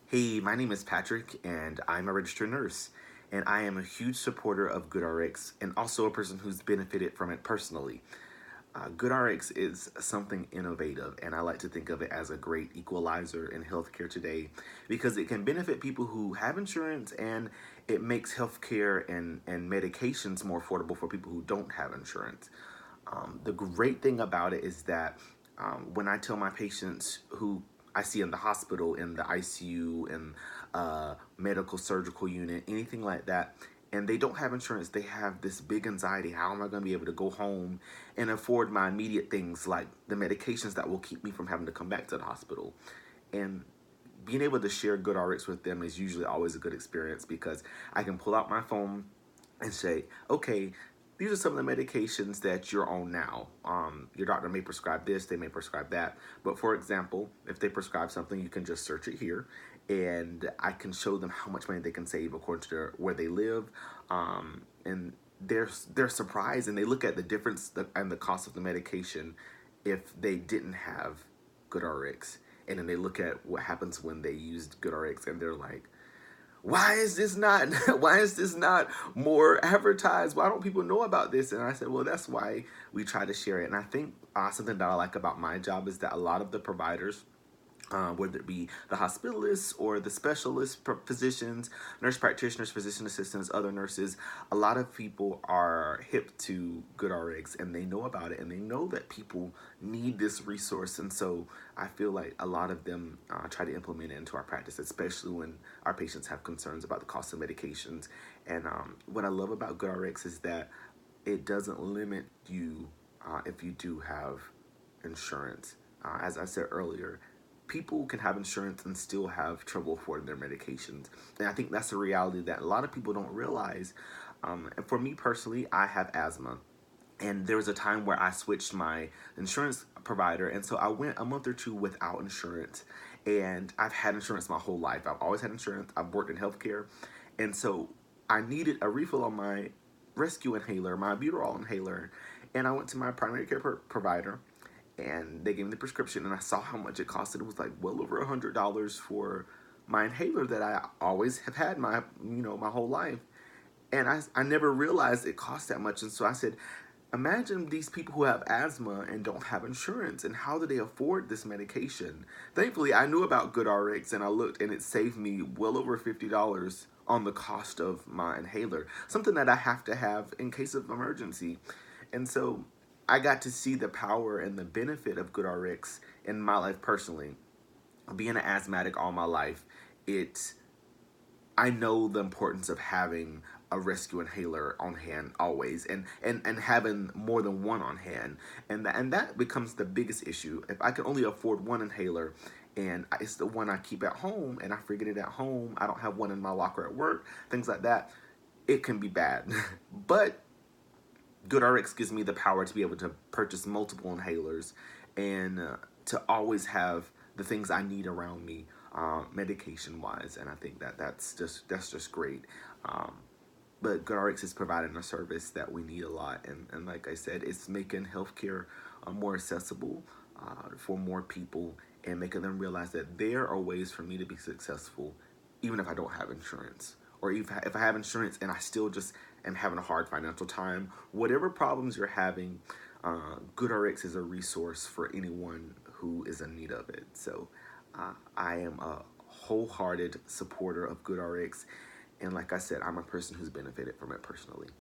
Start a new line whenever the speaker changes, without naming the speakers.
Hey, my name is Patrick, and I'm a registered nurse. And I am a huge supporter of GoodRx and also a person who's benefited from it personally. GoodRx is something innovative, and I like to think of it as a great equalizer in healthcare today because it can benefit people who have insurance and it makes healthcare and medications more affordable for people who don't have insurance. The great thing about it is that when I tell my patients who I see in the hospital, in the ICU, in medical surgical unit, anything like that, and they don't have insurance, they have this big anxiety. How am I going to be able to go home and afford my immediate things like the medications that will keep me from having to come back to the hospital? And being able to share GoodRx with them is usually always a good experience because I can pull out my phone and say, okay, these are some of the medications that you're on now. Your doctor may prescribe this, they may prescribe that. But for example, if they prescribe something, you can just search it here, and I can show them how much money they can save according to where they live. And they're surprised, and they look at the difference and the cost of the medication if they didn't have GoodRx. And then they look at what happens when they used GoodRx, and they're like, why is this not why is this not more advertised? Why don't people know about this? And I said, well, that's why we try to share it. And I think something that I like about my job is that a lot of the providers, whether it be the hospitalists or the specialist physicians, nurse practitioners, physician assistants, other nurses, a lot of people are hip to GoodRx and they know about it and they know that people need this resource. And so I feel like a lot of them try to implement it into our practice, especially when our patients have concerns about the cost of medications. And what I love about GoodRx is that it doesn't limit you if you do have insurance. As I said earlier, people can have insurance and still have trouble affording their medications. And I think that's a reality that a lot of people don't realize. And for me personally, I have asthma. And there was a time where I switched my insurance provider. And so I went a month or two without insurance. And I've had insurance my whole life. I've always had insurance. I've worked in healthcare. And so I needed a refill on my rescue inhaler, my albuterol inhaler. And I went to my primary care provider and they gave me the prescription and I saw how much it costed. It was like well over $100 for my inhaler that I always have had my whole life. And I never realized it cost that much. And so I said, imagine these people who have asthma and don't have insurance, and how do they afford this medication? Thankfully, I knew about GoodRx and I looked and it saved me well over $50 on the cost of my inhaler, something that I have to have in case of emergency. And so I got to see the power and the benefit of GoodRx in my life personally. Being an asthmatic all my life, it I know the importance of having a rescue inhaler on hand always, and having more than one on hand, and that becomes the biggest issue. If I can only afford one inhaler and it's the one I keep at home and I forget it at home, I don't have one in my locker at work, things like that, it can be bad. But GoodRx gives me the power to be able to purchase multiple inhalers and to always have the things I need around me, medication wise, and I think that that's just great. Um, but GoodRx is providing a service that we need a lot, and like I said, it's making healthcare more accessible for more people and making them realize that there are ways for me to be successful even if I don't have insurance, or if I have insurance and I still just am having a hard financial time. Whatever problems you're having, GoodRx is a resource for anyone who is in need of it. So I am a wholehearted supporter of GoodRx, and like I said, I'm a person who's benefited from it personally.